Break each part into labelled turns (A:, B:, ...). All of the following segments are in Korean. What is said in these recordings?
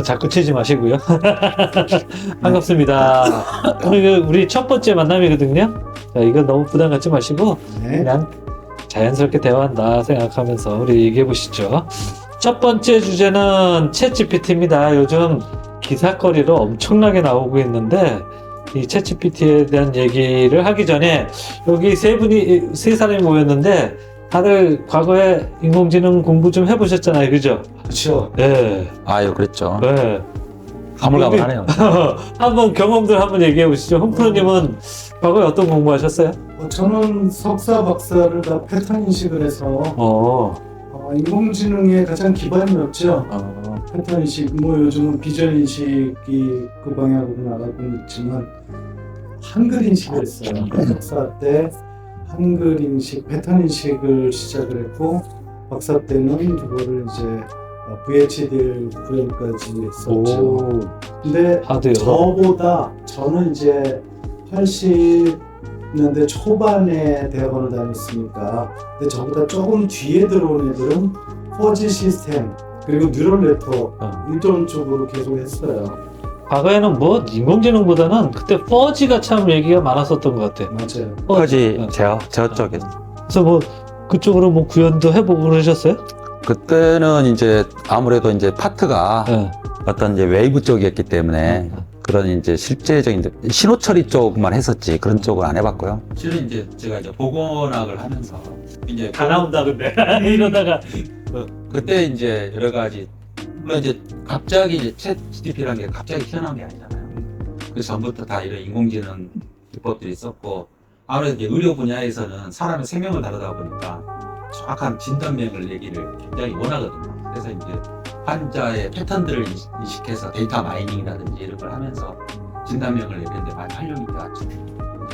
A: 자꾸 치지 마시고요. 반갑습니다. 오늘 우리 첫 번째 만남이거든요. 자, 이거 너무 부담 갖지 마시고
B: 네.
A: 그냥 자연스럽게 대화한다 생각하면서 우리 얘기해 보시죠. 첫 번째 주제는 챗GPT입니다. 요즘 기사거리로 엄청나게 나오고 있는데 이 챗GPT에 대한 얘기를 하기 전에 여기 세 사람이 모였는데 다들 과거에 인공지능 공부 좀 해보셨잖아요, 그죠?
B: 그렇죠.
A: 네.
C: 아유, 그랬죠.
A: 네.
C: 가물가물하네요.
A: 한번 경험들 한번 얘기해 보시죠. 홍프로님은 과거에 어떤 공부하셨어요?
B: 저는 석사, 박사를 다 패턴 인식을 해서 인공지능의 가장 기반이었죠. 패턴 인식, 뭐 요즘은 비전 인식이 그 방향으로 나가고 있지만 한글 인식을 했어요. 석사 때 한글 인식, 패턴 인식을 시작을 했고 박사 때는 그거를 이제 VHDL 구현까지 했었죠. 근데
A: 하드웨어.
B: 저는 이제 80년대 초반에 대학원을 다녔으니까 근데 저보다 조금 뒤에 들어온 애들은 4G 시스템 그리고 뉴럴 네트워크 이런 쪽으로 계속 했어요.
A: 과거에는 뭐 인공지능보다는 그때 4G가 참 얘기가 많았었던 것 같아요.
B: 맞아요.
C: 까지 제어 쪽에서.
A: 그래서 뭐 그쪽으로 뭐 구현도 해보고 그러셨어요?
C: 그때는 이제 아무래도 이제 파트가
A: 네.
C: 어떤 이제 웨이브 쪽이었기 때문에 그런 이제 실제적인 신호 처리 쪽만 했었지 그런 쪽은 안 해봤고요. 실은 이제 제가 이제 보건학을 하면서 이제
A: 다 나온다 근데 이러다가
C: 그때 이제 여러 가지 물론 이제 갑자기 이제 챗 GPT라는 게 갑자기 튀어나온 게 아니잖아요. 그래서 전부터 다 이런 인공지능 기법들이 있었고 아무래도 이제 의료 분야에서는 사람의 생명을 다루다 보니까 정확한 진단명을 얘기를 굉장히 원하거든요. 그래서 이제 환자의 패턴들을 인식해서 데이터 마이닝이라든지 이런 걸 하면서 진단명을 내리는데 많이 활용이 되었죠.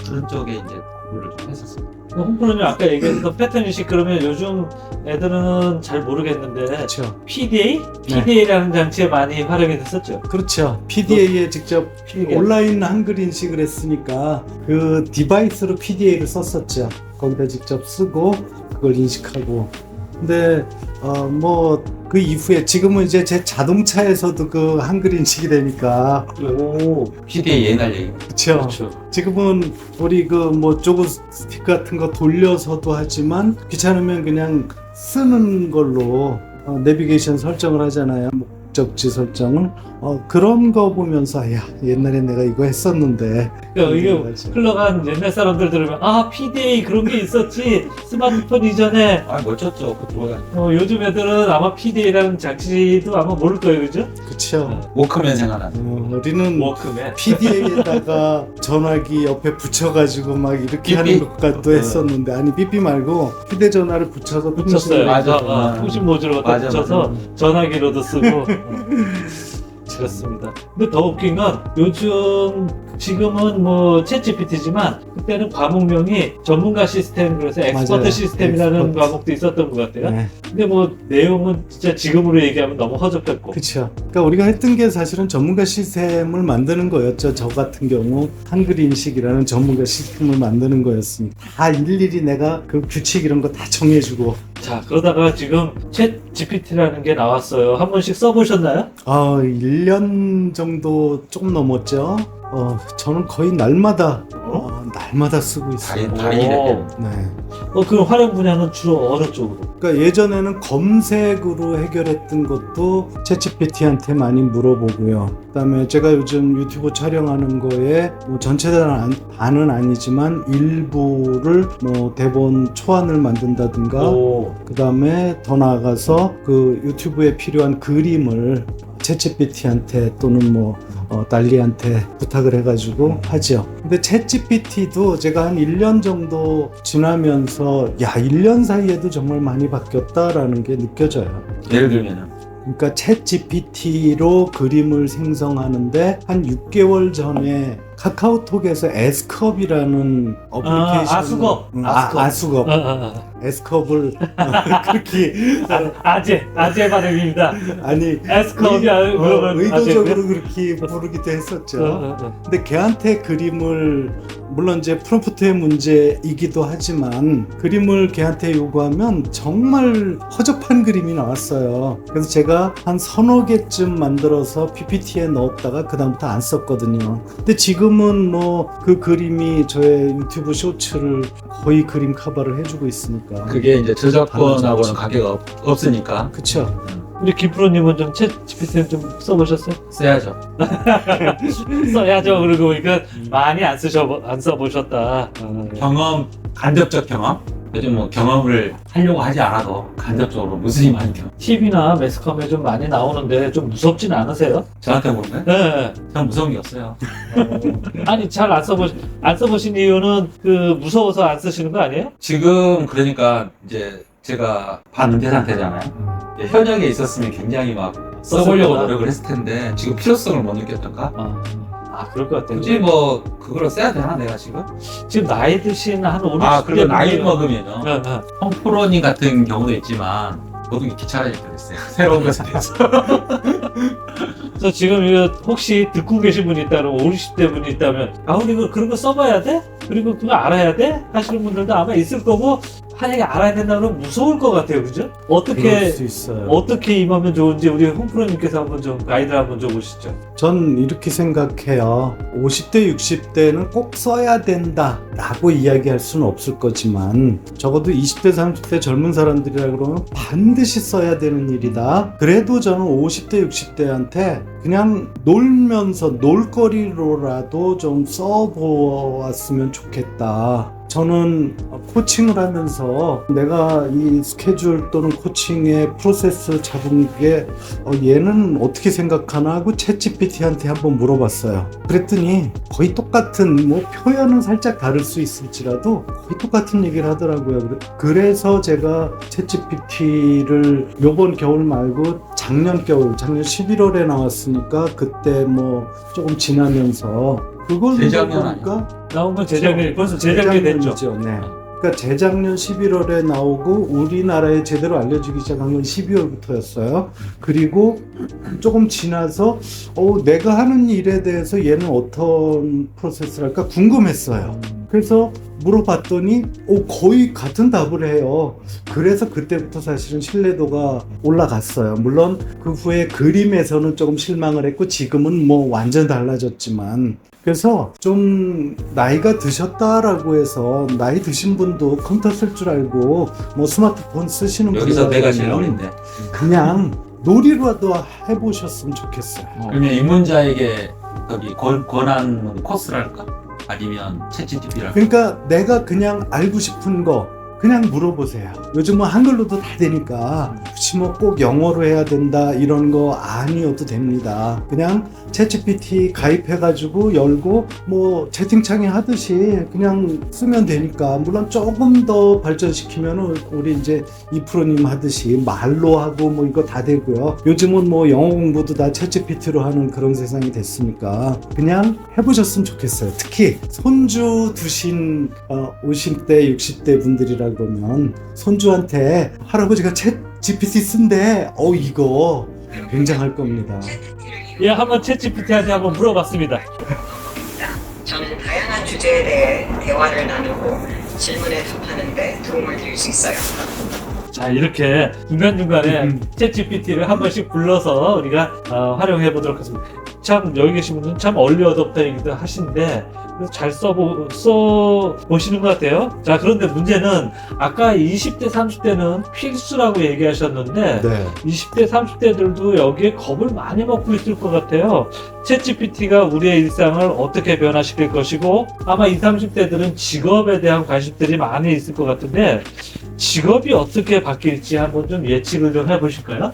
C: 그런 쪽에 이제 공부를 좀 했었습니다.
A: 홍프로님 아까 얘기했던 패턴 인식 그러면 요즘 애들은 잘 모르겠는데
B: 그렇죠.
A: PDA?
B: 네.
A: PDA라는 장치에 많이 활용이 됐었죠.
B: 그렇죠. PDA에 직접 온라인 한글 인식을 했으니까 그 디바이스로 PDA를 썼었죠. 거기다 직접 쓰고 그걸 인식하고. 근데 뭐 그 이후에 지금은 이제 제 자동차에서도 그 한글 인식이 되니까
A: 오,
C: PDA 옛날 얘기.
B: 그렇죠.
A: 그렇죠.
B: 지금은 우리 그 뭐 조그 스틱 같은 거 돌려서도 하지만 귀찮으면 그냥 쓰는 걸로 내비게이션 설정을 하잖아요. 목적지 설정을 그런 거 보면서 야 옛날에 내가 이거 했었는데
A: 그러니까 이게
B: 맞아.
A: 흘러간 옛날 사람들 들으면 아 PDA 그런 게 있었지 스마트폰 이전에
C: 아 멋졌죠. 그거
A: 요즘 애들은 아마 PDA라는 장치도 아마 모를 거예요, 그죠?
B: 그쵸.
C: 워크맨 생각나는.
B: 우리는
A: 워크맨.
B: PDA에다가 전화기 옆에 붙여가지고 막 이렇게 하는
C: 삐삐?
B: 것까지도 했었는데 아니 삐삐 말고 휴대전화를 붙여서
A: 붙였어요.
C: 맞아.
A: 통신 모듈 갖다
C: 맞아,
A: 붙여서 전화기로도 쓰고. 그렇습니다. 근데 더 웃긴 건 요즘 지금은 뭐 챗GPT지만 그때는 과목명이 전문가 시스템 그래서 엑스퍼트
B: 맞아요.
A: 시스템이라는
B: 엑스퍼트.
A: 과목도 있었던 것 같아요.
B: 네.
A: 근데 뭐 내용은 진짜 지금으로 얘기하면 너무 허접했고.
B: 그렇죠. 그러니까 우리가 했던 게 사실은 전문가 시스템을 만드는 거였죠. 저 같은 경우 한글 인식이라는 전문가 시스템을 만드는 거였으니까 다 일일이 내가 그 규칙 이런 거 다 정해주고.
A: 자, 그러다가 지금 챗GPT라는 게 나왔어요. 한 번씩 써보셨나요?
B: 1년 정도 조금 넘었죠. 저는 거의 날마다 쓰고 있어요.
C: 달인이네.
B: 네.
A: 그럼 활용 분야는 주로 어느 쪽으로?
B: 그러니까 예전에는 검색으로 해결했던 것도 챗GPT한테 많이 물어보고요. 그다음에 제가 요즘 유튜브 촬영하는 거에 뭐 전체 다는 아니지만 일부를 뭐 대본 초안을 만든다든가 그다음에 더 나아가서 그 유튜브에 필요한 그림을 챗GPT한테 또는 뭐 달리한테 부탁을 해가지고 하죠. 근데 챗GPT도 제가 한 1년 정도 지나면서 야 1년 사이에도 정말 많이 바뀌었다라는 게 느껴져요.
C: 예를 들면은
B: 그러니까 챗GPT로 그림을 생성하는데 한 6개월 전에 카카오톡에서 S컵이라는 어플리케이션
A: 아수겁.
B: 아수겁 S컵을 그렇게
A: 아재 발음입니다.
B: 아니
A: S컵이
B: 의도적으로 그렇게 부르기도 했었죠. 근데 걔한테 그림을 물론 이제 프롬프트의 문제이기도 하지만 그림을 걔한테 요구하면 정말 허접한 그림이 나왔어요. 그래서 제가 한 서너 개쯤 만들어서 PPT에 넣었다가 그 다음부터 안 썼거든요. 근데 지금은 뭐 그 그림이 저의 유튜브 쇼츠를 거의 그림 커버를 해주고 있으니까.
C: 그게 이제 저작권하고는 관계가 없으니까.
B: 그쵸.
A: 우리 김프로님은 좀 챗 GPT 좀 써보셨어요?
C: 써야죠.
A: 써야죠. 그러고 보니까 많이 안 써보셨다.
C: 간접적 경험. 요즘 뭐 경험을 하려고 하지 않아도 간접적으로 무수히 많이 경험.
A: TV나 매스컴에 좀 많이 나오는데 좀 무섭진 않으세요?
C: 저한테 보면
A: 네.
C: 전 무서운 게 없어요.
A: 아니 잘 안 써보신 이유는 그 무서워서 안 쓰시는 거 아니에요?
C: 지금 그러니까 이제 제가 반은퇴 상태잖아요. 현역에 있었으면 굉장히 막 써보려고
A: 썼구나.
C: 노력을 했을 텐데 지금 필요성을 못 느꼈던가?
A: 그럴 것 같아요.
C: 굳이 뭐 그걸 써야 되나 내가 지금?
A: 지금 나이 드신 한 5, 60대
C: 그리고 나이
A: 분들은-
C: 먹으면요.
A: 네, 네.
C: 홍프로님 같은 경우도 있지만 모든 게 귀찮아질 때가 있어요. 새로운 것에 대해서.
A: 그래서 지금 이거 혹시 듣고 계신 분이 있다면 50대 분이 있다면 우리 그런 거 써봐야 돼? 그리고 그거 알아야 돼? 하시는 분들도 아마 있을 거고 만약에 알아야 된다면 무서울 것 같아요. 그죠?
B: 그럴
A: 어떻게
B: 수 있어요.
A: 어떻게 임하면 좋은지 우리 홍프로님께서 한번 좀 가이드를 한번 줘보시죠.
B: 전 이렇게 생각해요. 50대, 60대는 꼭 써야 된다 라고 이야기할 수는 없을 거지만 적어도 20대, 30대 젊은 사람들이라 그러면 반드시 써야 되는 일이다. 그래도 저는 50대, 60대한테 그냥 놀면서 놀거리로라도 좀 써보았으면 좋겠다. 저는 코칭을 하면서 내가 이 스케줄 또는 코칭의 프로세스 잡은 게 얘는 어떻게 생각하나 하고 챗GPT한테 한번 물어봤어요. 그랬더니 거의 똑같은 뭐 표현은 살짝 다를 수 있을지라도 거의 똑같은 얘기를 하더라고요. 그래서 제가 챗GPT를 요번 겨울 말고 작년 겨울, 작년 11월에 나왔으니까 그때 뭐 조금 지나면서 그걸
C: 재작년
B: 보니까
A: 나온 건 재작년 벌써 재작년이 됐죠.
B: 재작년이죠. 네. 그러니까 재작년 11월에 나오고 우리나라에 제대로 알려지기 시작한 건 12월부터였어요. 그리고 조금 지나서 내가 하는 일에 대해서 얘는 어떤 프로세스랄까 궁금했어요. 그래서 물어봤더니 거의 같은 답을 해요. 그래서 그때부터 사실은 신뢰도가 올라갔어요. 물론 그 후에 그림에서는 조금 실망을 했고 지금은 뭐 완전 달라졌지만 그래서 좀 나이가 드셨다라고 해서 나이 드신 분도 컴퓨터 쓸 줄 알고 뭐 스마트폰 쓰시는
C: 여기서
B: 분이라고
C: 내가 제일
B: 하면
C: 어린데.
B: 그냥 놀이라도 해보셨으면 좋겠어요.
C: 그러면 입문자에게 거기 권한 코스랄까? 아니면 챗GPT랄까?
B: 그러니까 내가 그냥 알고 싶은 거 그냥 물어보세요. 요즘은 한글로도 다 되니까 혹시 뭐 꼭 영어로 해야 된다 이런 거 아니어도 됩니다. 그냥 챗GPT 가입해가지고 열고 뭐 채팅창에 하듯이 그냥 쓰면 되니까 물론 조금 더 발전시키면은 우리 이제 이프로님 하듯이 말로 하고 뭐 이거 다 되고요. 요즘은 뭐 영어 공부도 다 챗GPT로 하는 그런 세상이 됐으니까 그냥 해보셨으면 좋겠어요. 특히 손주 두신 50대 60대 분들이라 그러면 손주한테 할아버지가 챗 GPT 쓴대 이거 굉장할 겁니다.
A: 예, 한번 챗GPT한테 한번 물어봤습니다.
D: 저는 다양한 주제에 대해 대화를 나누고 질문에 답하는 데 도움을 드릴 수 있어요.
A: 자, 이렇게 중간중간에 챗GPT를 한 번씩 불러서 우리가 활용해 보도록 하겠습니다. 참 여기 계신 분은 참 얼리 어댑터이기도 하신데 그래서 잘 써보시는 것 같아요. 자, 그런데 문제는 아까 20대, 30대는 필수라고 얘기하셨는데
B: 네.
A: 20대, 30대들도 여기에 겁을 많이 먹고 있을 것 같아요. 챗GPT가 우리의 일상을 어떻게 변화시킬 것이고 아마 20, 30대들은 직업에 대한 관심들이 많이 있을 것 같은데 직업이 어떻게 바뀔지 한번 좀 예측을 좀 해보실까요?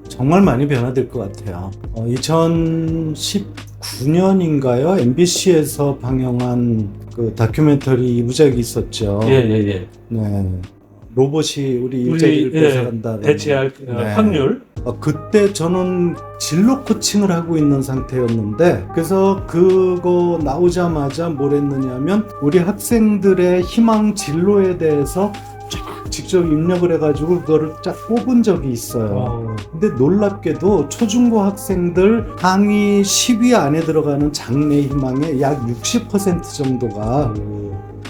B: 정말 많이 변화될 것 같아요. 2019년인가요? MBC에서 방영한 그 다큐멘터리 2부작이 있었죠.
A: 예.
B: 네. 로봇이 우리 일자리를 뺏어간다.
A: 대체할
B: 네.
A: 확률.
B: 그때 저는 진로 코칭을 하고 있는 상태였는데 그래서 그거 나오자마자 뭘 했느냐면 우리 학생들의 희망 진로에 대해서 쫙 직접 입력을 해가지고 그거를 쫙 뽑은 적이 있어요. 근데 놀랍게도 초중고 학생들 상위 10위 안에 들어가는 장래 희망의 약 60% 정도가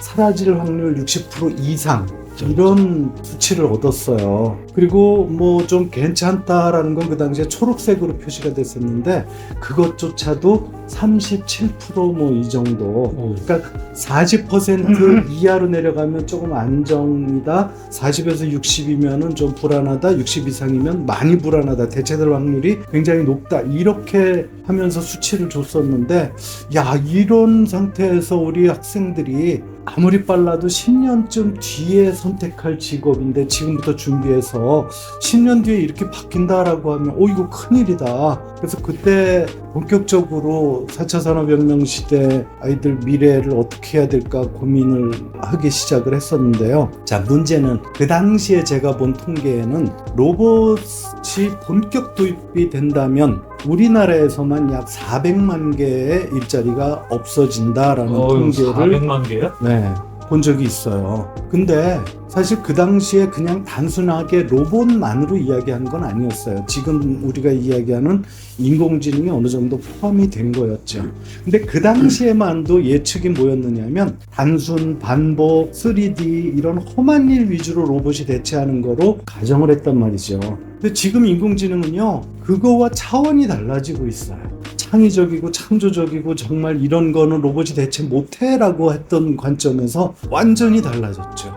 B: 사라질 확률 60% 이상 이런 수치를 얻었어요. 그리고 뭐 좀 괜찮다라는 건 그 당시에 초록색으로 표시가 됐었는데 그것조차도 37% 뭐 이 정도. 그러니까 40% 이하로 내려가면 조금 안정이다. 40에서 60이면은 좀 불안하다. 60 이상이면 많이 불안하다. 대체될 확률이 굉장히 높다. 이렇게 하면서 수치를 줬었는데 야, 이런 상태에서 우리 학생들이 아무리 빨라도 10년쯤 뒤에 선택할 직업인데 지금부터 준비해서 10년 뒤에 이렇게 바뀐다라고 하면 이거 큰일이다. 그래서 그때 본격적으로 4차 산업혁명 시대 아이들 미래를 어떻게 해야 될까 고민을 하기 시작을 했었는데요. 자, 문제는 그 당시에 제가 본 통계에는 로봇이 본격 도입이 된다면 우리나라에서만 약 400만 개의 일자리가 없어진다라는 통계를
A: 400만 개요?
B: 네, 본 적이 있어요. 근데 사실 그 당시에 그냥 단순하게 로봇만으로 이야기한 건 아니었어요. 지금 우리가 이야기하는 인공지능이 어느 정도 포함이 된 거였죠. 근데 그 당시에만도 예측이 뭐였느냐면 단순, 반복, 3D 이런 험한 일 위주로 로봇이 대체하는 거로 가정을 했단 말이죠. 근데 지금 인공지능은요, 그거와 차원이 달라지고 있어요. 창의적이고 창조적이고 정말 이런 거는 로봇이 대체 못해라고 했던 관점에서 완전히 달라졌죠.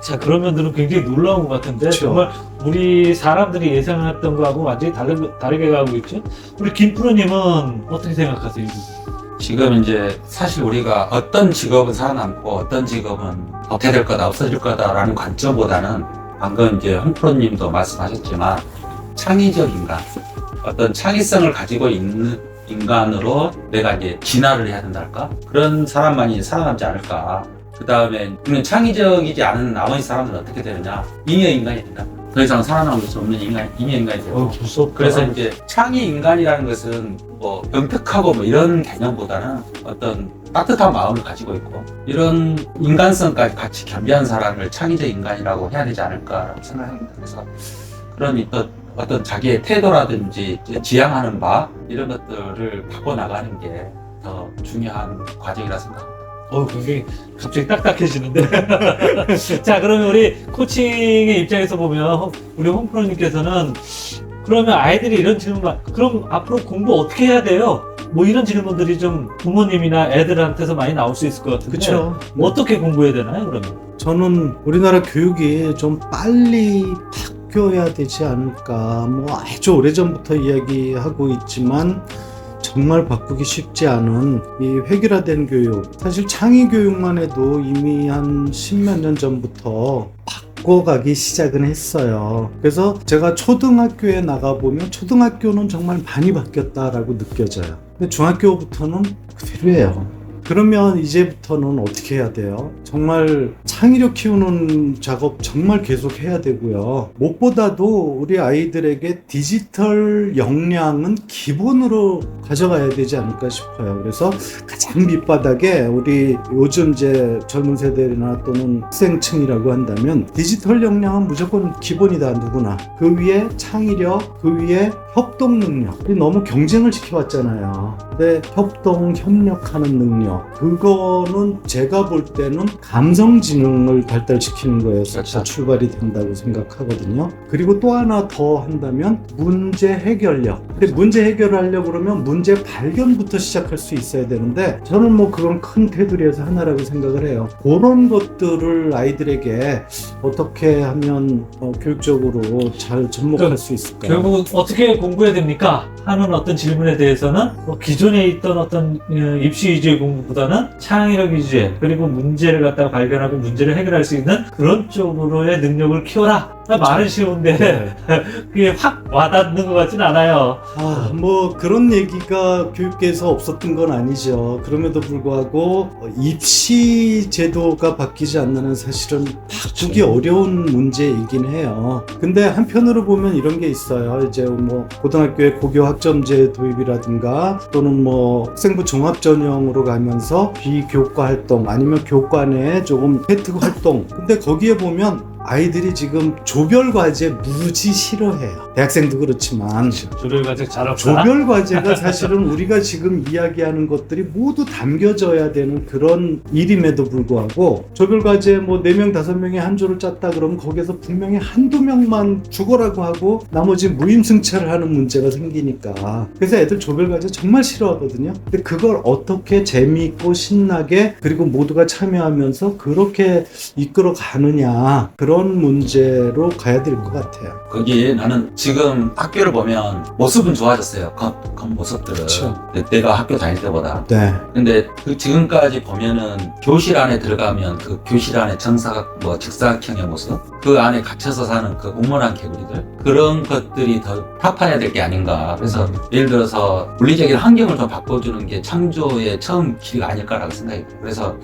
A: 자, 그런 면들은 굉장히 놀라운 것 같은데
B: 그쵸.
A: 정말 우리 사람들이 예상했던 거하고 완전히 다르게 가고 있죠. 우리 김프로님은 어떻게 생각하세요?
C: 지금 이제 사실 우리가 어떤 직업은 살아남고 어떤 직업은 도태될 거다, 없어질 거다라는 관점보다는 방금 이제 홍프로님도 말씀하셨지만 창의적 인간, 어떤 창의성을 가지고 있는 인간으로 내가 이제 진화를 해야 된달까? 그런 사람만이 살아남지 않을까? 그 다음에 창의적이지 않은 나머지 사람들은 어떻게 되느냐? 잉여 인간이 된다. 더 이상 살아남을 수 없는 잉여 인간이 되고.
A: 무섭다.
C: 그래서 이제 창의 인간이라는 것은 뭐 병특하고 뭐 이런 개념보다는 어떤 따뜻한 마음을 가지고 있고 이런 인간성까지 같이 겸비한 사람을 창의적 인간이라고 해야 되지 않을까라고 생각합니다. 그래서 그런 어떤 자기의 태도라든지 지향하는 바 이런 것들을 바꿔나가는 게 더 중요한 과정이라 생각합니다.
A: 굉장히 갑자기 딱딱해지는데. 자, 그러면 우리 코칭의 입장에서 보면 우리 홍프로님께서는 그러면 아이들이 이런 질문, 그럼 앞으로 공부 어떻게 해야 돼요? 뭐 이런 질문들이 좀 부모님이나 애들한테서 많이 나올 수 있을 것 같은데.
B: 그렇죠.
A: 어떻게 공부해야 되나요, 그러면?
B: 저는 우리나라 교육이 좀 빨리 바뀌어야 되지 않을까. 뭐 아주 오래전부터 이야기하고 있지만 정말 바꾸기 쉽지 않은 이 획일화된 교육. 사실 창의 교육만 해도 이미 한 10몇 년 전부터 바꿔가기 시작은 했어요. 그래서 제가 초등학교에 나가보면 초등학교는 정말 많이 바뀌었다라고 느껴져요. 근데 중학교부터는 그대로예요. 그러면 이제부터는 어떻게 해야 돼요? 정말 창의력 키우는 작업 정말 계속 해야 되고요. 무엇보다도 우리 아이들에게 디지털 역량은 기본으로 가져가야 되지 않을까 싶어요. 그래서 가장 밑바닥에 우리 요즘 이제 젊은 세대나 또는 학생층이라고 한다면 디지털 역량은 무조건 기본이다, 누구나. 그 위에 창의력, 그 위에 협동 능력. 너무 경쟁을 지켜왔잖아요. 근데 협동, 협력하는 능력. 그거는 제가 볼 때는 감성지능을 발달시키는 거에서
C: 그렇죠.
B: 출발이 된다고 생각하거든요. 그리고 또 하나 더 한다면 문제 해결력. 근데 문제 해결을 하려고 그러면 문제 발견부터 시작할 수 있어야 되는데 저는 뭐 그건 큰 테두리에서 하나라고 생각을 해요. 그런 것들을 아이들에게 어떻게 하면 교육적으로 잘 접목할 수 있을까?
A: 결국 어떻게 공부해야 됩니까? 하는 어떤 질문에 대해서는 기존에 있던 어떤 입시 위주의 공부보다는 창의력 위주의, 그리고 문제를 갖다가 발견하고 문제를 해결할 수 있는 그런 쪽으로의 능력을 키워라. 말은 쉬운데
B: 네.
A: 그게 확 와닿는 것 같진 않아요.
B: 뭐 그런 얘기가 교육계에서 없었던 건 아니죠. 그럼에도 불구하고 입시 제도가 바뀌지 않는 한 사실은 바꾸기 어려운 문제이긴 해요. 근데 한편으로 보면 이런 게 있어요. 이제 뭐 고등학교에 고교 학점제 도입이라든가 또는 뭐 학생부 종합 전형으로 가면서 비교과 활동 아니면 교과내 조금 혜택 활동. 근데 거기에 보면 아이들이 지금 조별 과제 무지 싫어해요. 대학생도 그렇지만
A: 조별 과제 잘 없다.
B: 조별 과제가 사실은 우리가 지금 이야기하는 것들이 모두 담겨져야 되는 그런 일임에도 불구하고 조별 과제 뭐 4명 5명이 한 조를 짰다 그러면 거기서 분명히 한두 명만 죽어라고 하고 나머지 무임승차를 하는 문제가 생기니까 그래서 애들 조별 과제 정말 싫어하거든요. 근데 그걸 어떻게 재미있고 신나게 그리고 모두가 참여하면서 그렇게 이끌어 가느냐 그런 문제로 가야 될 것 같아요.
C: 거기 나는 지금 학교를 보면 모습은 좋아졌어요. 그 모습들은.
B: 그쵸.
C: 내가 학교 다닐 때보다.
B: 네.
C: 근데 그 지금까지 보면은 교실 안에 들어가면 그 교실 안에 정사각 뭐 직사각형의 모습 그 안에 갇혀서 사는 그 음모난 개구리들 그런 것들이 더 타파해야 될 게 아닌가. 그래서 예를 들어서 물리적인 환경을 좀 바꿔주는 게 창조의 처음 길이가 아닐까라고 생각이 들어요. 그래서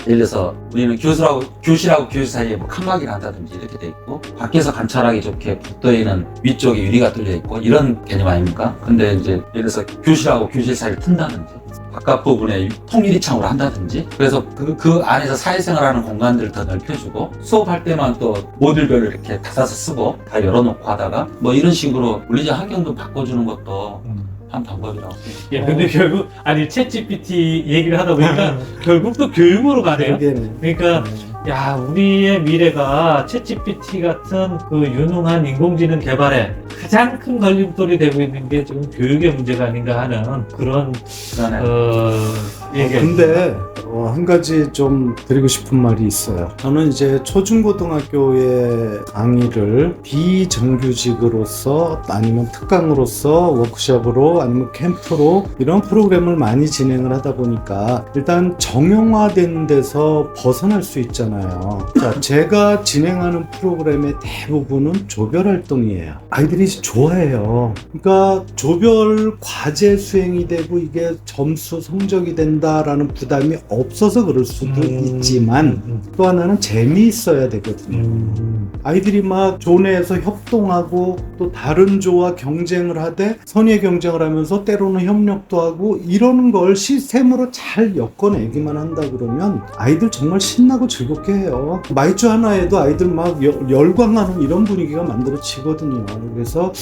C: 예를 들어서 우리는 교실하고 교실 사이에 뭐 칸막이를 한다든지 이렇게 돼 있고 밖에서 관찰하기 좋게 붙어있는 위쪽에 유리가 뚫려 있고 이런 개념 아닙니까? 근데 이제 예를 들어서 교실하고 교실 사이를 튼다든지 바깥 부분에 통유리창으로 한다든지 그래서 그 안에서 사회생활하는 공간들을 더 넓혀주고 수업할 때만 또 모듈별로 이렇게 닫아서 쓰고 다 열어놓고 하다가 뭐 이런 식으로 물리적 환경도 바꿔주는 것도 한 방법이라고 생각해요.
A: 예, 근데 결국 아니 챗GPT 얘기를 하다 보니까 결국 또 교육으로 가네요. 그러니까 야 우리의 미래가 챗GPT 같은 그 유능한 인공지능 개발에 가장 큰 걸림돌이 되고 있는 게 지금 교육의 문제가 아닌가 하는 그런 얘기가
B: 근데 한 가지 좀 드리고 싶은 말이 있어요. 저는 이제 초중고등학교의 강의를 비정규직으로서 아니면 특강으로서 워크숍으로 아니면 캠프로 이런 프로그램을 많이 진행을 하다 보니까 일단 정형화된 데서 벗어날 수 있잖아요. 자, 제가 진행하는 프로그램의 대부분은 조별 활동이에요. 아이들이 좋아해요. 그러니까 조별 과제 수행이 되고 이게 점수 성적이 된다라는 부담이 없어서 그럴 수도 있지만 또 하나는 재미있어야 되거든요. 아이들이 막 조내에서 협동하고 또 다른 조와 경쟁을 하되 선의의 경쟁을 하면서 때로는 협력도 하고 이러는 걸 시스템으로 잘 엮어내기만 한다 그러면 아이들 정말 신나고 즐겁게 해요. 마이쮸 하나에도 아이들 막 열광하는 이런 분위기가 만들어지거든요. 그래서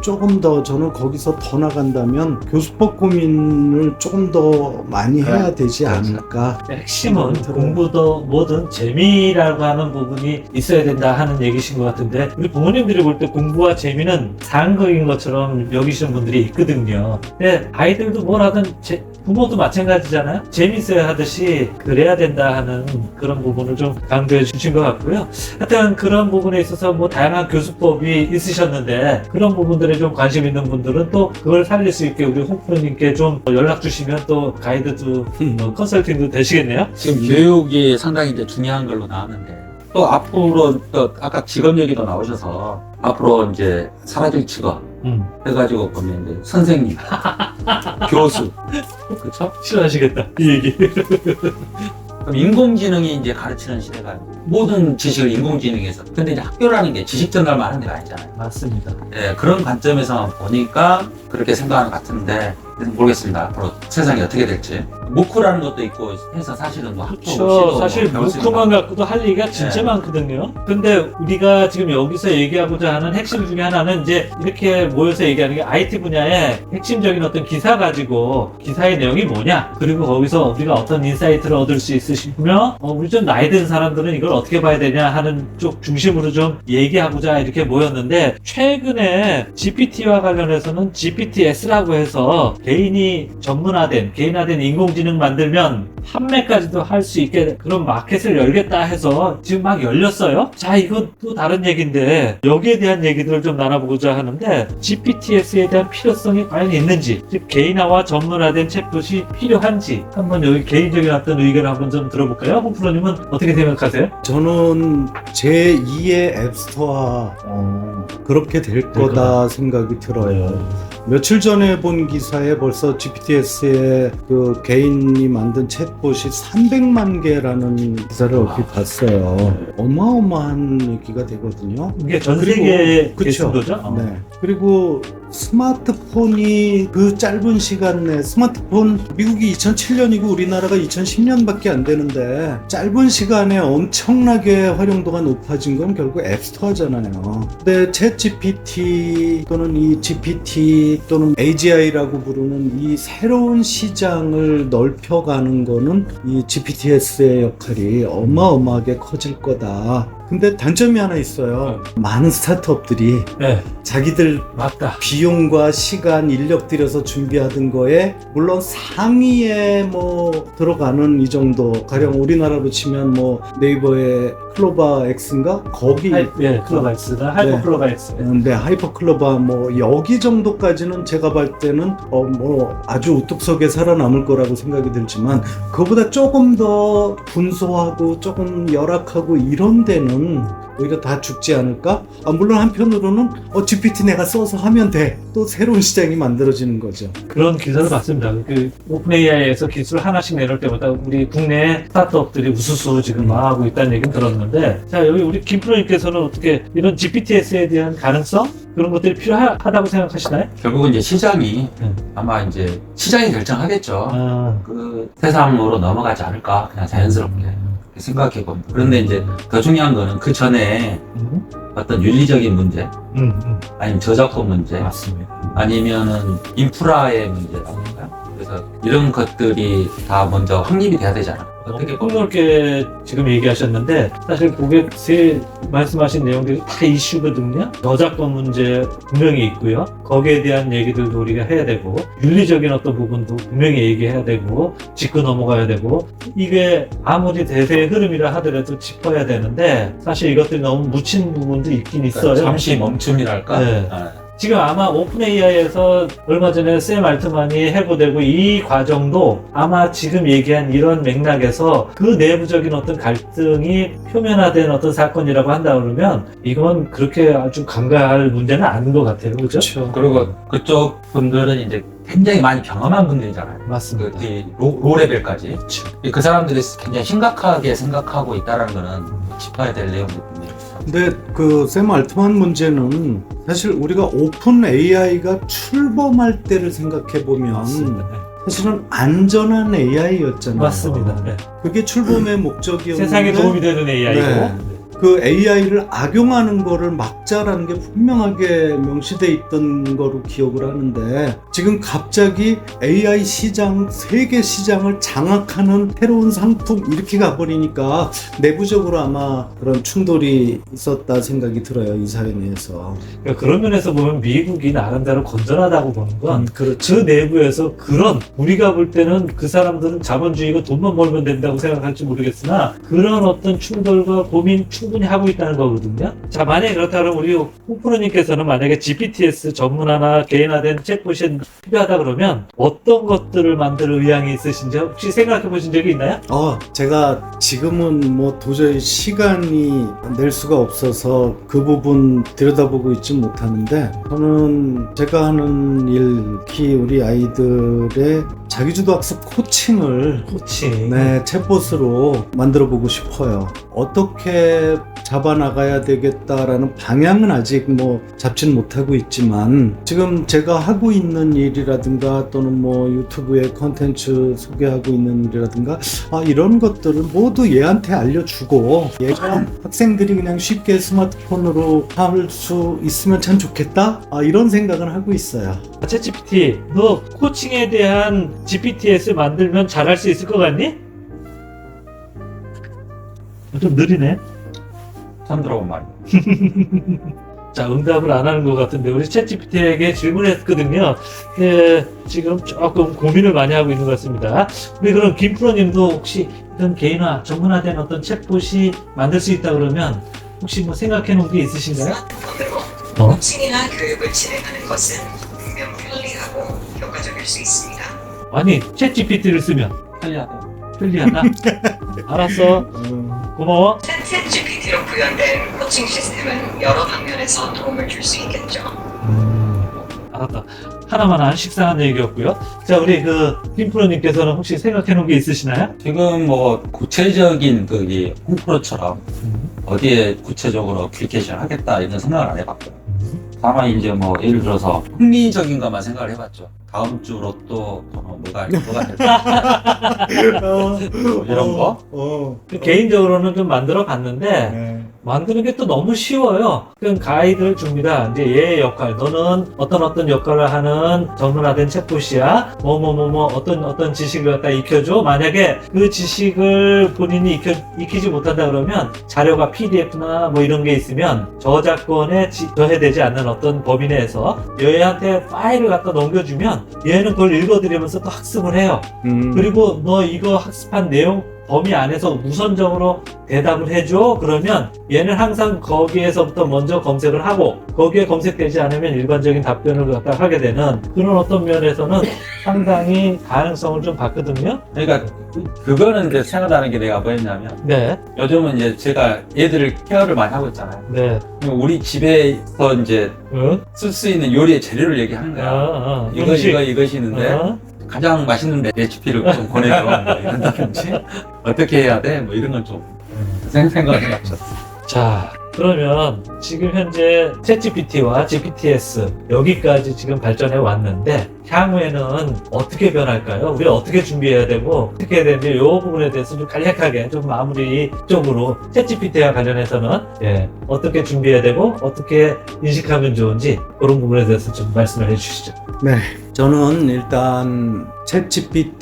B: 조금 더 저는 거기서 더 나간다면 교수법 고민을 조금 더 많이 해야 되지 않을까.
A: 핵심은 공부도 뭐든 재미라고 하는 부분이 있어야 된다 하는 얘기신 것 같은데 우리 부모님들이 볼 때 공부와 재미는 상극인 것처럼 여기시는 분들이 있거든요. 근데 아이들도 뭘 하든 부모도 마찬가지잖아요. 재밌어야 하듯이 그래야 된다 하는 그런 부분을 좀 강조해 주신 것 같고요. 하여튼 그런 부분에 있어서 뭐 다양한 교수법이 있으셨는데 그런 부분들에 좀 관심 있는 분들은 또 그걸 살릴 수 있게 우리 홍프로님께 좀 연락 주시면 또 가이드도 컨설팅도 되시겠네요.
C: 지금 교육이 상당히 이제 중요한 걸로 나왔는데 또 앞으로 또 아까 직업 얘기도 나오셔서 앞으로 이제 사라질 직업 해가지고 보면 이제 선생님, 교수, 그렇죠?
A: 싫어하시겠다 이 얘기.
C: 그럼 인공지능이 이제 가르치는 시대가 모든 지식을 인공지능에서 근데 이제 학교라는 게 지식 전달만 하는 데가 아니잖아요.
A: 맞습니다.
C: 네, 그런 관점에서 보니까 그렇게 생각하는 것 같은데 모르겠습니다. 앞으로 세상이 어떻게 될지. 무크라는 것도 있고 해서 사실은 뭐 학교
A: 그렇죠.
C: 없이도
A: 사실
C: 뭐 배울 수 있는
A: 무크만 갖고도 할 얘기가 진짜
C: 네.
A: 많거든요. 근데 우리가 지금 여기서 얘기하고자 하는 핵심 중에 하나는 이제 이렇게 모여서 얘기하는 게 IT 분야의 핵심적인 어떤 기사 가지고 기사의 내용이 뭐냐 그리고 거기서 우리가 어떤 인사이트를 얻을 수 있으시며 우리 좀 나이 든 사람들은 이걸 어떻게 봐야 되냐 하는 쪽 중심으로 좀 얘기하고자 이렇게 모였는데 최근에 GPT와 관련해서는 GPTS라고 해서 개인화된 인공지능 만들면 판매까지도 할 수 있게 그런 마켓을 열겠다 해서 지금 막 열렸어요. 자, 이건 또 다른 얘기인데 여기에 대한 얘기들을 좀 나눠보고자 하는데 GPTS에 대한 필요성이 과연 있는지 즉 개인화와 전문화된 챗봇이 필요한지 한번 여기 개인적인 어떤 의견을 한번 좀 들어볼까요? 홍프로님은 어떻게 생각하세요?
B: 저는 제2의 앱스토어 그렇게 될 거다 생각이 들어요. 며칠 전에 본 기사에 벌써 GPTS의 그 개인이 만든 챗봇이 300만 개라는 기사를 얼핏 봤어요. 어마어마한 얘기가 되거든요.
A: 이게 전
B: 그리고-
A: 세계의
B: 그쵸.
A: 개수도죠?
B: 네. 그리고 스마트폰이 그 짧은 시간 내에 스마트폰 미국이 2007년이고 우리나라가 2010년밖에 안 되는데 짧은 시간에 엄청나게 활용도가 높아진 건 결국 앱스토어잖아요. 근데 챗 GPT 또는 이 GPT 또는 AGI라고 부르는 이 새로운 시장을 넓혀가는 거는 이 GPTS의 역할이 어마어마하게 커질 거다. 근데 단점이 하나 있어요. 많은 스타트업들이
A: 네,
B: 자기들
A: 맞다.
B: 비용과 시간, 인력 들여서 준비하던 거에 물론 상위에 뭐 들어가는 이 정도 가령 우리나라로 치면 뭐 네이버의 클로바 X인가 거기
A: 예, 클로바엑스나 하이퍼 클로바엑스.
B: 네, 하이퍼 클로바 뭐 여기 정도까지는 제가 볼 때는 뭐 아주 우뚝 서게 살아남을 거라고 생각이 들지만 그보다 조금 더 분소하고 조금 열악하고 이런 데는 오히려 다 죽지 않을까? 물론 한편으로는 GPT 내가 써서 하면 돼. 또 새로운 시장이 만들어지는 거죠.
A: 그런 기사를 봤습니다. 그 오픈AI에서 기술 하나씩 내놓을 때마다 우리 국내 스타트업들이 우수수 지금 망하고 있다는 얘기는 들었는데, 자, 여기 우리 김프로님께서는 어떻게 이런 GPTS에 대한 가능성? 그런 것들이 필요하다고 생각하시나요?
C: 결국은 이제 시장이
A: 네.
C: 아마 이제 시장이 결정하겠죠.
A: 아,
C: 그 세상으로 넘어가지 않을까 그냥 자연스럽게 생각해 봅니다. 그런데 이제 더 중요한 거는 그 전에 어떤 윤리적인 문제, 아니면 저작권 문제,
A: 맞습니다.
C: 아니면은 인프라의 문제라든가 그래서 이런 것들이 다 먼저 확립이 돼야 되잖아. 어떻게 보면
A: 폭넓게 지금 얘기하셨는데 사실 고객이 말씀하신 내용들이 다 이슈거든요. 저작권 문제 분명히 있고요. 거기에 대한 얘기들도 우리가 해야 되고 윤리적인 어떤 부분도 분명히 얘기해야 되고 짚고 넘어가야 되고 이게 아무리 대세의 흐름이라 하더라도 짚어야 되는데 사실 이것들이 너무 묻힌 부분도 있긴 있어요.
C: 잠시 멈춤이랄까?
A: 네.
C: 아,
A: 지금 아마 오픈AI에서 얼마 전에 샘 알트만이 해고되고 이 과정도 아마 지금 얘기한 이런 맥락에서 그 내부적인 어떤 갈등이 표면화된 어떤 사건이라고 한다 그러면 이건 그렇게 아주 간과할 문제는 아닌 것 같아요. 그죠?
B: 그렇죠.
C: 그리고 그쪽 분들은 이제 굉장히 많이 경험한 분들이잖아요.
A: 맞습니다.
C: 로 레벨까지. 그 사람들이 굉장히 심각하게 생각하고 있다는 거는 짚어야 될 내용이거든요.
B: 근데 그 샘 알트만 문제는 사실 우리가 오픈 AI가 출범할 때를 생각해 보면
A: 맞습니다. 네.
B: 사실은 안전한 AI였잖아요.
A: 맞습니다. 네.
B: 그게 출범의 목적이었는데
A: 세상에 도움이 되는 AI고
B: 네. 그 AI를 악용하는 거를 막자라는 게 분명하게 명시돼 있던 거로 기억을 하는데 지금 갑자기 AI 시장, 세계 시장을 장악하는 새로운 상품 이렇게 가버리니까 내부적으로 아마 그런 충돌이 있었다 생각이 들어요. 이 사회 내에서.
A: 그러니까 그런 면에서 보면 미국이 나름대로 건전하다고 보는 건 그
B: 그렇죠.
A: 내부에서 그런 우리가 볼 때는 그 사람들은 자본주의고 돈만 벌면 된다고 생각할지 모르겠으나 그런 어떤 충돌과 고민 충분히 하고 있다는 거거든요. 자, 만약에 그렇다면 우리 홍프로님께서는 만약에 GPTS 전문화나 개인화된 챗봇이 필요하다 그러면 어떤 것들을 만들 의향이 있으신지 혹시 생각해 보신 적이 있나요?
B: 제가 지금은 뭐 도저히 시간이 낼 수가 없어서 그 부분 들여다보고 있지 못하는데 저는 제가 하는 일, 특히 우리 아이들의 자기주도 학습 코칭을
A: 코칭.
B: 네, 챗봇으로 만들어 보고 싶어요. 어떻게 잡아나가야 되겠다라는 방향은 아직 뭐 잡지는 못하고 있지만 지금 제가 하고 있는 일이라든가 또는 뭐 유튜브에 컨텐츠 소개하고 있는 일이라든가 이런 것들을 모두 얘한테 알려주고 얘가 학생들이 그냥 쉽게 스마트폰으로 할 수 있으면 참 좋겠다 이런 생각을 하고 있어요.
A: 챗GPT, 너 코칭에 대한 GPTS를 만들면 잘할 수 있을 것 같니? 좀 느리네.
C: 처음 들어본 말이에요.
A: 자, 응답을 안 하는 것 같은데 우리 챗GPT에게 질문했거든요. 네, 지금 조금 고민을 많이 하고 있는 것 같습니다. 우리 그럼 김프로님도 혹시 이런 개인화, 전문화된 어떤 챗봇이 만들 수 있다 그러면 혹시 뭐 생각해 놓은 게 있으신가요?
D: 스마트폰으로 코칭이나 교육을 진행하는 것은 분명 편리하고 효과적일 수 있습니다.
A: 아니, 챗GPT를 쓰면
C: 편리하다.
A: 편리하다? 알았어. 고마워.
D: 챗 챗GPT로 구현된 코칭 시스템은 여러 방면에서 도움을 줄 수 있겠죠.
A: 알았다. 하나만 안 식상한 얘기였고요. 자, 우리 김프로님께서는 혹시 생각해 놓은 게 있으시나요?
C: 지금 뭐 구체적인 그이 홈프로처럼 어디에 구체적으로 어플리케이션을 하겠다 이런 생각을 안 해봤고요. 다만 이제 뭐 예를 들어서 흥미적인 것만 생각을 해봤죠. 다음 주 로또 뭐가 될까 이런 거.
A: 개인적으로는 좀 만들어 봤는데
B: 네.
A: 만드는 게 또 너무 쉬워요. 그냥 가이드를 줍니다. 이제 얘의 역할, 너는 어떤 역할을 하는 정문화된 챗봇이야. 어떤 지식을 갖다 익혀줘. 만약에 그 지식을 본인이 익히지 못한다 그러면 자료가 PDF나 뭐 이런 게 있으면 저작권에 저해되지 않는 어떤 범위 내에서 얘한테 파일을 갖다 넘겨주면 얘는 그걸 읽어드리면서 또 학습을 해요. 그리고 너 이거 학습한 내용 범위 안에서 우선적으로 대답을 해줘. 그러면 얘는 항상 거기에서부터 먼저 검색을 하고 거기에 검색되지 않으면 일반적인 답변을 갖다 하게 되는 그런 어떤 면에서는 상당히 가능성을 좀 봤거든요.
C: 그러니까 그거는 이제 생각나는 게 내가 뭐였냐면
A: 네,
C: 요즘은 이제 제가 얘들을 케어를 많이 하고 있잖아요.
A: 네.
C: 우리 집에서 이제
A: 응?
C: 쓸 수 있는 요리의 재료를 얘기하는 거야. 이것이 있는데 가장 맛있는 레시피를 좀 권해줘. 뭐 이런다든지 어떻게 해야 돼? 뭐 이런 건 좀 생각을 해봤죠.
A: 자, 그러면 지금 현재 챗GPT와 GPTS 여기까지 지금 발전해 왔는데 향후에는 어떻게 변할까요? 우리가 어떻게 준비해야 되고 어떻게 해야 되는지 이 부분에 대해서 좀 간략하게 좀 마무리적으로 챗GPT와 관련해서는 어떻게 준비해야 되고 어떻게 인식하면 좋은지 그런 부분에 대해서 좀 말씀을 해주시죠.
B: 네, 저는 일단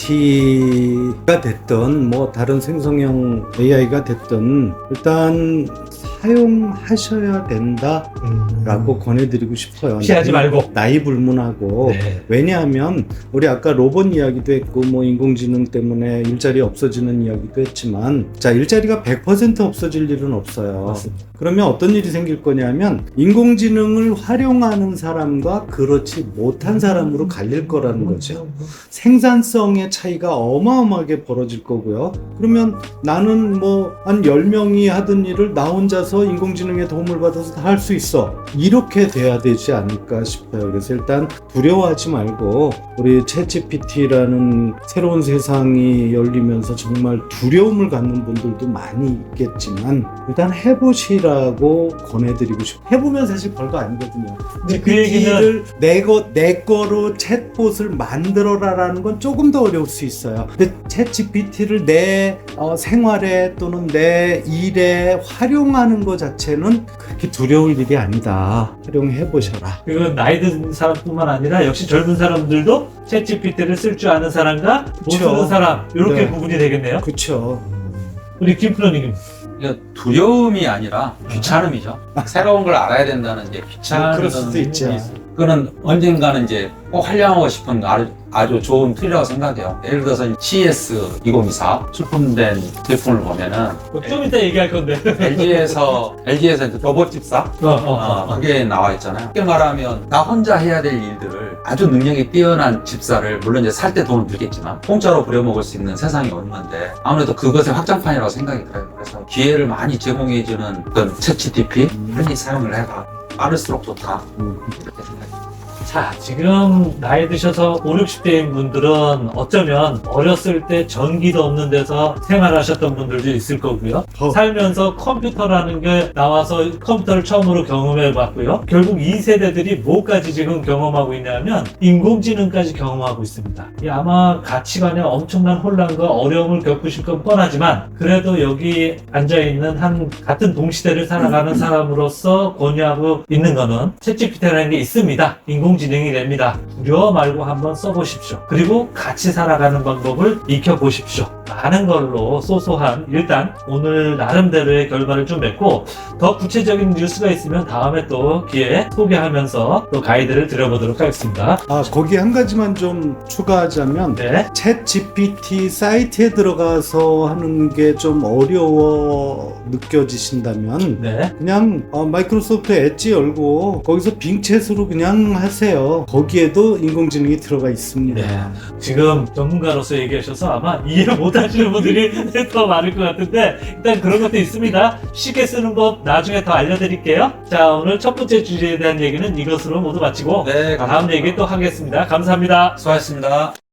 B: 챗GPT가 됐든 뭐 다른 생성형 AI가 됐든 일단 사용하셔야 된다라고 권해드리고 싶어요.
A: 피하지 말고.
B: 나이 불문하고.
A: 네.
B: 왜냐하면 우리 아까 로봇 이야기도 했고 뭐 인공지능 때문에 일자리 없어지는 이야기도 했지만 자, 일자리가 100% 없어질 일은 없어요.
A: 맞습니다.
B: 그러면 어떤 일이 생길 거냐면 인공지능을 활용하는 사람과 그렇지 못한 사람으로 갈릴 거라는 거죠. 생산성의 차이가 어마어마하게 벌어질 거고요. 그러면 나는 뭐 한 10명이 하던 일을 나 혼자서 인공지능의 도움을 받아서 다 할 수 있어. 이렇게 돼야 되지 않을까 싶어요. 그래서 일단 두려워하지 말고 우리 챗GPT라는 새로운 세상이 열리면서 정말 두려움을 갖는 분들도 많이 있겠지만 일단 해보시라고 권해드리고 싶어요. 해보면 사실 별거 아니거든요.
A: 근데 그 얘기는
B: 내 거로 챗봇을 만들어라라는 건 조금 더 어려울 수 있어요. 근데 챗GPT를 내 생활에 또는 내 일에 활용하는 것 자체는 그렇게 두려울 일이 아니다. 활용해 보셔라.
A: 그건 나이 든 사람뿐만 아니라 역시 젊은 사람들도 챗GPT를 쓸 줄 아는 사람과 못
B: 그쵸.
A: 쓰는 사람 이렇게
B: 네.
A: 구분이 되겠네요.
B: 그렇죠.
A: 우리 김프로님.
C: 그러니까 두려움이 아니라 귀찮음이죠. 새로운 걸 알아야 된다는 이제 귀찮은
B: 그럴 수도 있죠.
C: 그거는 언젠가는 이제 꼭 활용하고 싶은 아주 좋은 툴이라고 생각해요. 예를 들어서 CS2024 출품된 제품을 보면은
A: 좀 이따 얘기할 건데.
C: LG에서 로봇 집사 그게 나와 있잖아요. 쉽게 말하면 나 혼자 해야 될 일들을 아주 능력이 뛰어난 집사를 물론 이제 살 때 돈은 들겠지만 공짜로 부려먹을 수 있는 세상이 오는데 아무래도 그것의 확장판이라고 생각이 들어요. 그래서 기회를 많이 제공해주는 그런 챗GPT 많이 사용을 해봐. 빠를수록 좋다. 이렇게 생각해요.
A: 자, 지금 나이 드셔서 5, 60대인 분들은 어쩌면 어렸을 때 전기도 없는 데서 생활하셨던 분들도 있을 거고요. 살면서 컴퓨터라는 게 나와서 컴퓨터를 처음으로 경험해 봤고요. 결국 이 세대들이 뭐까지 지금 경험하고 있냐면 인공지능까지 경험하고 있습니다. 아마 가치관에 엄청난 혼란과 어려움을 겪으실 건 뻔하지만 그래도 여기 앉아있는 같은 동시대를 살아가는 사람으로서 권유하고 있는 거는 챗GPT라는 게 있습니다. 인공지능이 됩니다. 두려워 말고 한번 써보십시오. 그리고 같이 살아가는 방법을 익혀보십시오. 많은 걸로 소소한 일단 오늘 나름대로의 결과를 좀 맺고 더 구체적인 뉴스가 있으면 다음에 또 기회에 소개하면서 또 가이드를 드려보도록 하겠습니다.
B: 거기 한 가지만 좀 추가하자면
A: 네.
B: 챗GPT 사이트에 들어가서 하는 게 좀 어려워 느껴지신다면
A: 네.
B: 그냥 마이크로소프트 엣지 열고 거기서 빙챗으로 그냥 하세요. 거기에도 인공지능이 들어가 있습니다.
A: 네. 지금 전문가로서 얘기하셔서 아마 이해 못 하시는 분들이 더 많을 것 같은데 일단 그런 것도 있습니다. 쉽게 쓰는 법 나중에 더 알려드릴게요. 자, 오늘 첫 번째 주제에 대한 얘기는 이것으로 모두 마치고
C: 네, 감사합니다.
A: 다음 얘기 또 하겠습니다. 감사합니다.
C: 수고하셨습니다.